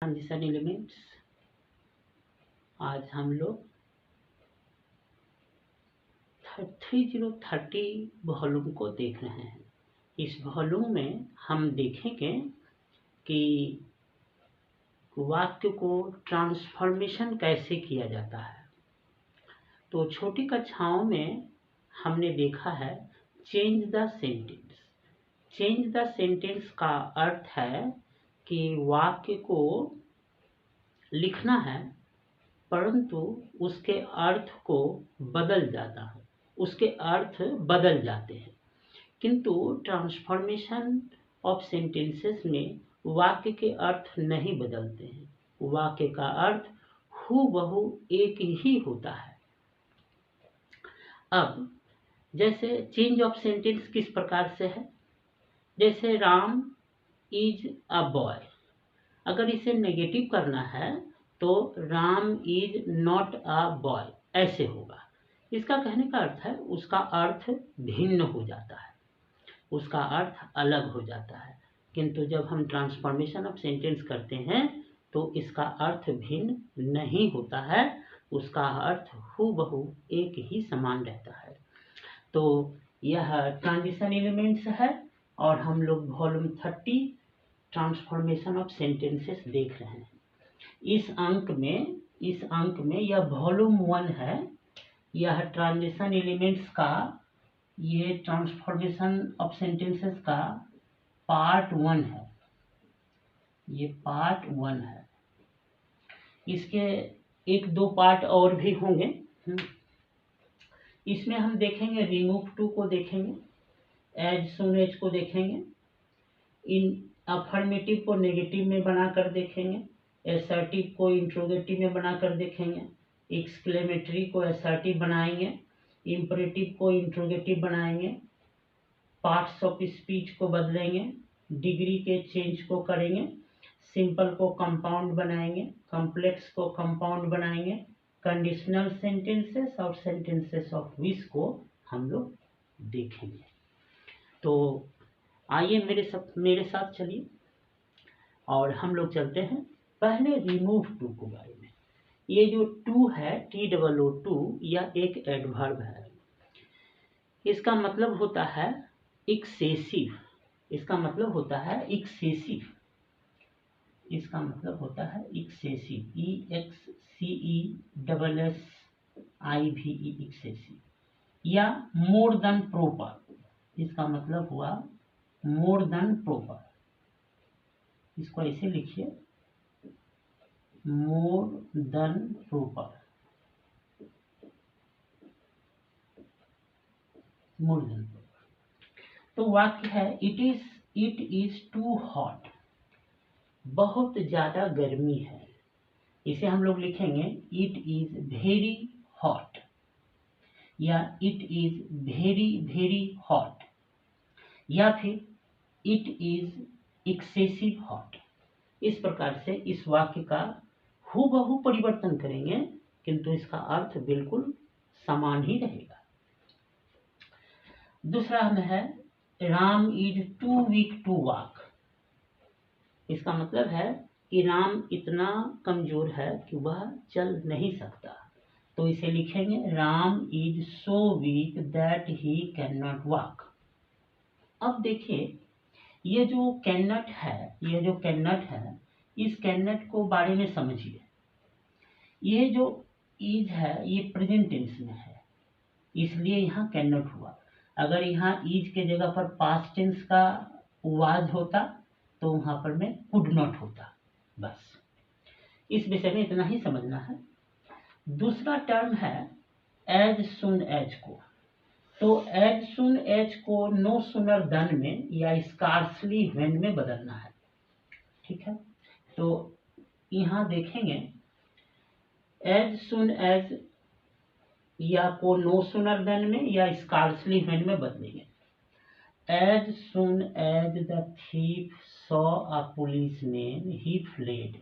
Transition elements. आज हम लोग 3030 वॉल्यूम को देख रहे हैं। इस वॉल्यूम में हम देखेंगे कि वाक्य को ट्रांसफॉर्मेशन कैसे किया जाता है। तो छोटी कक्षाओं में हमने देखा है change the sentence. Change the sentence का अर्थ है कि वाक्य को लिखना है परंतु उसके अर्थ को बदल जाता है, उसके अर्थ बदल जाते हैं। किंतु ट्रांसफॉर्मेशन ऑफ सेंटेंसेस में वाक्य के अर्थ नहीं बदलते हैं, वाक्य का अर्थ हूबहू एक ही होता है। अब जैसे चेंज ऑफ सेंटेंस किस प्रकार से है, जैसे राम इज अ बॉय, अगर इसे नेगेटिव करना है तो Ram is not a boy ऐसे होगा। इसका कहने का अर्थ है उसका अर्थ भिन्न हो जाता है, उसका अर्थ अलग हो जाता है। किंतु जब हम ट्रांसफॉर्मेशन ऑफ सेंटेंस करते हैं तो इसका अर्थ भिन्न नहीं होता है, उसका अर्थ हूबहू एक ही समान रहता है। तो यह ट्रांजिशन एलिमेंट्स है और हम लोग वॉल्यूम 30 ट्रांसफॉर्मेशन ऑफ सेंटेंसेस देख रहे हैं। इस अंक में यह वॉल्यूम 1 है। यह ट्रांजिशन एलिमेंट्स का, ये ट्रांसफॉर्मेशन ऑफ सेंटेंसेस का पार्ट 1 है, ये पार्ट 1 है। इसके 1-2 पार्ट और भी होंगे। इसमें हम देखेंगे रिमूव टू को देखेंगे, एज सुन एज को देखेंगे, इन अफर्मेटिव को नेगेटिव में बनाकर देखेंगे, एसर्टिव को इंट्रोगेटिव में बनाकर देखेंगे, एक्सक्लेमेटरी को एसर्टिव बनाएंगे, इंपरेटिव को इंट्रोगेटिव बनाएंगे, पार्ट्स ऑफ स्पीच को बदलेंगे, डिग्री के चेंज को करेंगे, सिंपल को कंपाउंड बनाएंगे, कॉम्प्लेक्स को कंपाउंड बनाएंगे, कंडीशनल सेंटेंसेस और सेंटेंसेस ऑफ विश को हम लोग देखेंगे। तो आइए मेरे साथ चलिए और हम लोग चलते हैं पहले रिमूव टू को बारे में। ये जो टू है TOO, यह एक एडवर्ब है। इसका मतलब होता है एक्सेसिव, इसका मतलब होता है एक्सेसिव, इसका मतलब होता है एक्सेसिव, EXCESSIVE, एक्सेसिव, या मोर देन प्रॉपर, इसका मतलब हुआ मोर देन प्रॉपर। इसको ऐसे लिखिए, more than proper, more than proper. तो वाक्य है इट इज टू हॉट, बहुत ज्यादा गर्मी है। इसे हम लोग लिखेंगे इट इज वेरी हॉट, या it is very very hot, या फिर इट इज एक्सेसिव हॉट। इस प्रकार से इस वाक्य का हूबहू परिवर्तन करेंगे किंतु इसका अर्थ बिल्कुल समान ही रहेगा। दूसरा में है Ram is too weak to walk. इसका मतलब है कि राम इतना कमजोर है कि वह चल नहीं सकता। तो इसे लिखेंगे Ram is so weak that he can not walk. अब देखिए ये जो कैन नॉट है, इस कैन नॉट को बारे में समझिए। ये जो इज है ये प्रेजेंट टेंस में है, इसलिए यहाँ कैन नॉट हुआ। अगर यहाँ इज के जगह पर पास्ट टेंस का वाज होता तो वहां पर में कुड नॉट होता। बस इस विषय में इतना ही समझना है। दूसरा टर्म है एज सुन एज को। तो एज सुन एज को नो सुनर देन में या स्कार्सली व्हेन में बदलना है। ठीक है, तो यहाँ देखेंगे एज सुन एज या को नो सुनर देन में या स्कार्सली व्हेन में बदलेंगे। As soon as the thief saw a policeman he fled.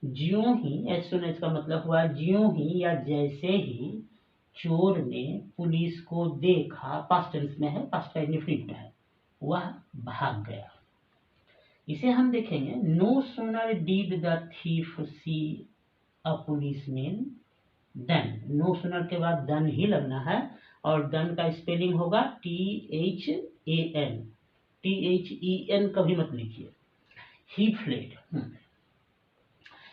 ज्यों ही, एज सुन एज का मतलब हुआ ज्यों ही या जैसे ही चोर ने पुलिस को देखा, पास्ट टेंस में है, पास्ट का इंडेफिनिट में है, वह भाग गया। इसे हम देखेंगे, no sooner did the thief see a policeman then. No sooner के बाद देन ही लगना है, और देन का स्पेलिंग होगा THAN, THEN कभी मत लिखिए। ही फ्लेड।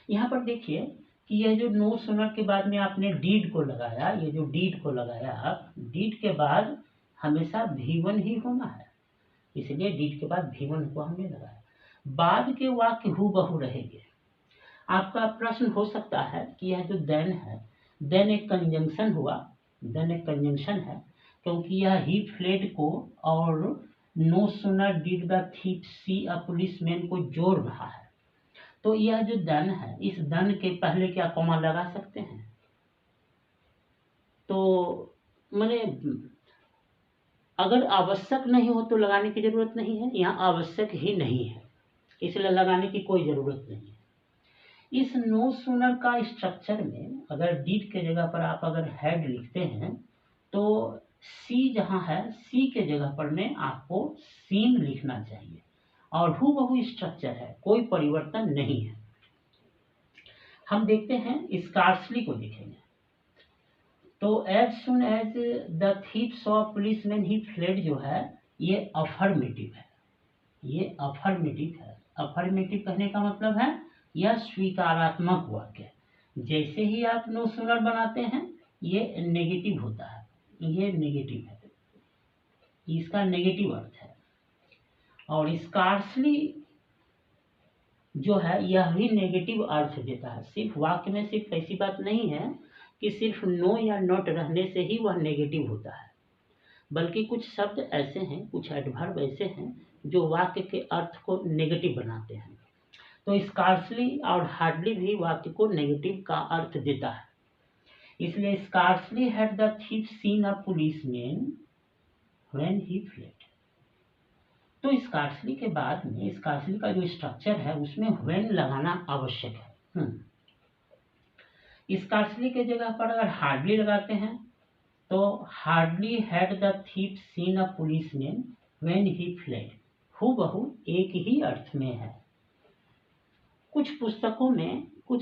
यहाँ पर देखिए कि यह जो नो सूनर के बाद में आपने डीड को लगाया, ये जो डीड को लगाया आप, डीड के बाद हमेशा V1 ही होना है, इसलिए डीड के बाद V1 को हमने लगाया। बाद के वाक्य हूबहू रहेंगे। आपका प्रश्न हो सकता है कि यह जो देन है, देन एक कंजंक्शन हुआ, देन एक कंजंक्शन है, क्योंकि यह ही फ्लेड को और no sooner did the thief see a policeman को जोड़ रहा है। तो यह जो देन है, इस देन के पहले क्या कॉमा लगा सकते हैं? तो मैंने अगर आवश्यक नहीं हो तो लगाने की जरूरत नहीं है, यहाँ आवश्यक ही नहीं है, इसलिए लगाने की कोई जरूरत नहीं है। इस नो सूनर का स्ट्रक्चर में अगर डीड के जगह पर आप अगर हेड लिखते हैं तो सी जहाँ है, सी के जगह पर में आपको सीन लिखना चाहिए, और हूबहू स्ट्रक्चर है, कोई परिवर्तन नहीं है। हम देखते हैं स्कार्सली को देखेंगे। तो as soon as the thief saw policeman he fled जो है, ये अफर्मेटिव है, ये अफर्मेटिव है। अफर्मेटिव कहने का मतलब है यह स्वीकारात्मक वाक्य है। जैसे ही आप नो सूनर बनाते हैं ये नेगेटिव होता है, ये नेगेटिव है, इसका नेगेटिव अर्थ है। और स्कार्सली जो है यह भी नेगेटिव अर्थ देता है। सिर्फ वाक्य में सिर्फ ऐसी बात नहीं है कि सिर्फ नो या नॉट रहने से ही वह नेगेटिव होता है, बल्कि कुछ शब्द ऐसे हैं, कुछ एडवर्ब ऐसे हैं जो वाक्य के अर्थ को नेगेटिव बनाते हैं। तो स्कार्सली और हार्डली भी वाक्य को नेगेटिव का अर्थ देता है। इसलिए scarcely had the thief seen a policeman when he fled. तो स्कार्सली के बाद में स्कार्सली का जो स्ट्रक्चर है उसमें व्हेन लगाना आवश्यक है। स्कार्सली के जगह पर अगर हार्डली लगाते हैं तो hardly had the thief seen a policeman when he fled, हूबहू एक ही अर्थ में है। कुछ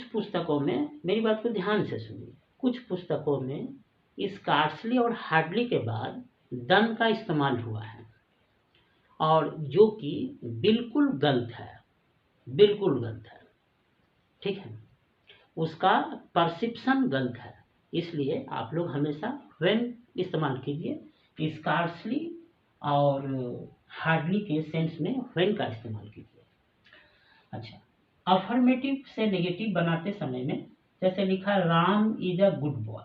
पुस्तकों में मेरी बात को ध्यान से सुनिए, कुछ पुस्तकों में स्कार्सली और हार्डली के बाद दन का इस्तेमाल हुआ है, और जो कि बिल्कुल गलत है, बिल्कुल गलत है, ठीक है, उसका परसेप्शन गलत है। इसलिए आप लोग हमेशा व्हेन इस्तेमाल कीजिए, स्कार्सली और हार्डली के सेंस में व्हेन का इस्तेमाल कीजिए। अच्छा, अफर्मेटिव से नेगेटिव बनाते समय में जैसे लिखा Ram is a good boy,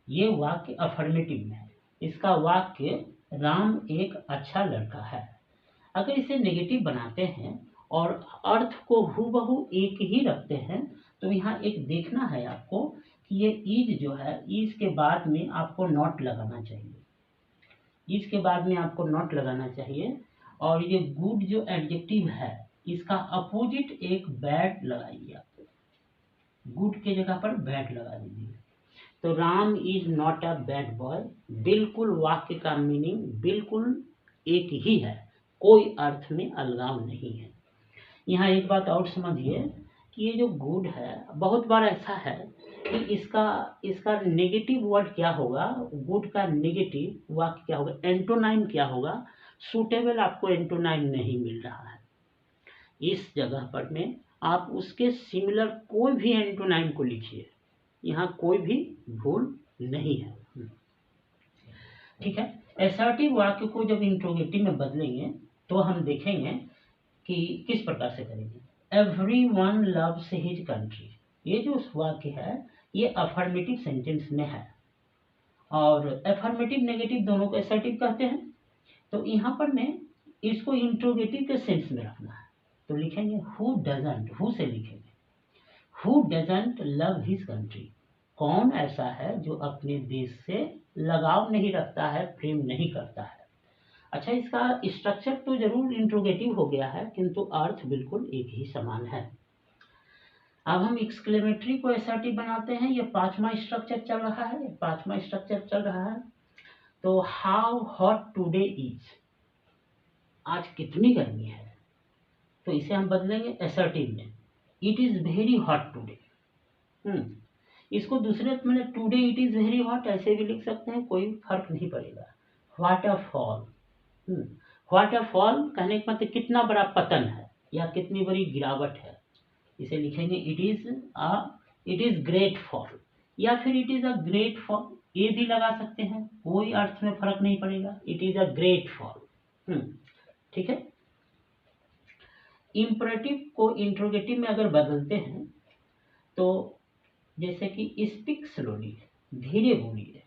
ये वाक्य अफर्मेटिव में है, इसका वाक्य राम एक अच्छा लड़का है। अगर इसे नेगेटिव बनाते हैं और अर्थ को हूबहू एक ही रखते हैं तो यहाँ एक देखना है आपको कि ये इज जो है, इज के बाद में आपको नॉट लगाना चाहिए, इज के बाद में आपको नॉट लगाना चाहिए। और ये गुड जो एडजेक्टिव है इसका अपोजिट एक बैड लगाइए, आप गुड के जगह पर बैड लगा दीजिए। तो Ram is not a bad boy, बिल्कुल वाक्य का मीनिंग बिल्कुल एक ही है, कोई अर्थ में अलगाव नहीं है। यहाँ एक बात और समझिए कि ये जो गुड है, बहुत बार ऐसा है कि इसका नेगेटिव वर्ड क्या होगा, गुड का नेगेटिव वाक्य क्या होगा, एंटोनाइम क्या होगा, सूटेबल आपको एंटोनाइम नहीं मिल रहा है। इस जगह पर में आप उसके सिमिलर कोई भी एंटोनाइम को लिखिए, यहाँ कोई भी भूल नहीं है, ठीक है। असर्टिव वाक्य को जब इंट्रोगेटिव में बदलेंगे तो हम देखेंगे कि किस प्रकार से करेंगे। एवरीवन लव्स हिज कंट्री, ये जो वाक्य है ये अफर्मेटिव सेंटेंस में है, और अफर्मेटिव नेगेटिव दोनों को असर्टिव कहते हैं। तो यहाँ पर मैं इसको इंट्रोगेटिव के सेंस में रखना है, तो लिखेंगे हु डजंट, हु से लिखेंगे who doesn't love his country, कौन ऐसा है जो अपने देश से लगाव नहीं रखता है, प्रेम नहीं करता है। अच्छा, इसका स्ट्रक्चर तो जरूर इंट्रोगेटिव हो गया है किंतु अर्थ बिल्कुल एक ही समान है। अब हम एक्सक्लेमेटरी को असर्टिव बनाते हैं, ये पांचवा स्ट्रक्चर चल रहा है। तो हाउ हॉट टुडे इज, आज कितनी गर्मी है, तो इसे हम बदलेंगे assertive में, it is very hot today. इसको दूसरे अर्थ में today it is very hot ऐसे भी लिख सकते हैं, कोई फर्क नहीं पड़ेगा। What a fall, what a fall कहने का मतलब कितना बड़ा पतन है या कितनी बड़ी गिरावट है। इसे लिखेंगे इट इज़ ग्रेट फॉल, या फिर it is a great fall, ये भी लगा सकते हैं, कोई अर्थ में फर्क नहीं पड़ेगा। It is a great fall. ठीक है। इम्परेटिव को इंट्रोगेटिव में अगर बदलते हैं तो जैसे कि स्पीक स्लोली, धीरे बोलिए,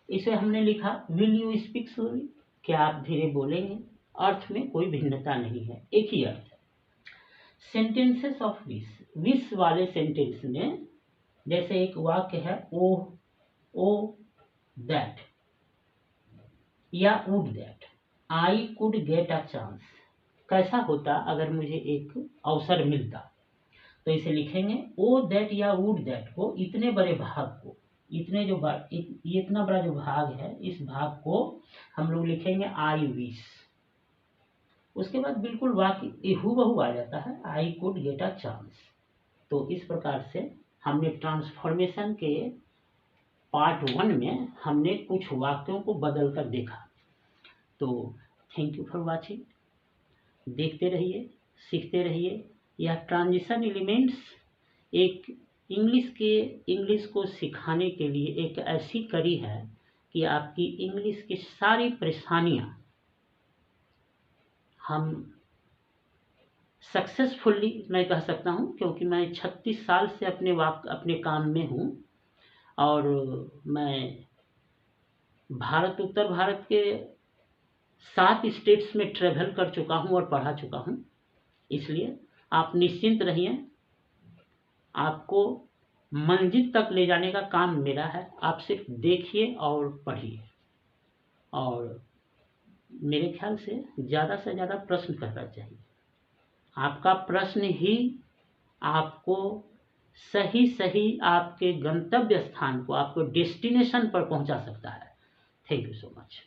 इसे हमने लिखा विल यू स्पीक स्लोली, क्या आप धीरे बोलेंगे। अर्थ में कोई भिन्नता नहीं है, एक ही अर्थ है। सेंटेंसेस ऑफ विश वाले सेंटेंस में जैसे एक वाक्य है ओ दैट या would that, I could get a chance, कैसा होता अगर मुझे एक अवसर मिलता। तो इसे लिखेंगे ओ दैट या वुड दैट को, इतने बड़े भाग को, इतने जो ये इतना बड़ा जो भाग है, इस भाग को हम लोग लिखेंगे आई विश। उसके बाद बिल्कुल वाक्य हूबहू आ जाता है, I could get a chance. तो इस प्रकार से हमने ट्रांसफॉर्मेशन के पार्ट 1 में हमने कुछ वाक्यों को बदल कर देखा। तो थैंक यू फॉर वाचिंग, देखते रहिए, सीखते रहिए। यह ट्रांजिशन एलिमेंट्स एक इंग्लिश को सिखाने के लिए एक ऐसी कड़ी है कि आपकी इंग्लिश की सारी परेशानियां हम सक्सेसफुली, मैं कह सकता हूं, क्योंकि मैं 36 साल से अपने काम में हूं और मैं उत्तर भारत के 7 स्टेट्स में ट्रेवल कर चुका हूं और पढ़ा चुका हूं। इसलिए आप निश्चिंत रहिए, आपको मंजिल तक ले जाने का काम मेरा है। आप सिर्फ देखिए और पढ़िए, और मेरे ख्याल से ज़्यादा प्रश्न करना चाहिए। आपका प्रश्न ही आपको सही आपके गंतव्य स्थान को, आपको डेस्टिनेशन पर पहुंचा सकता है। Thank you so much.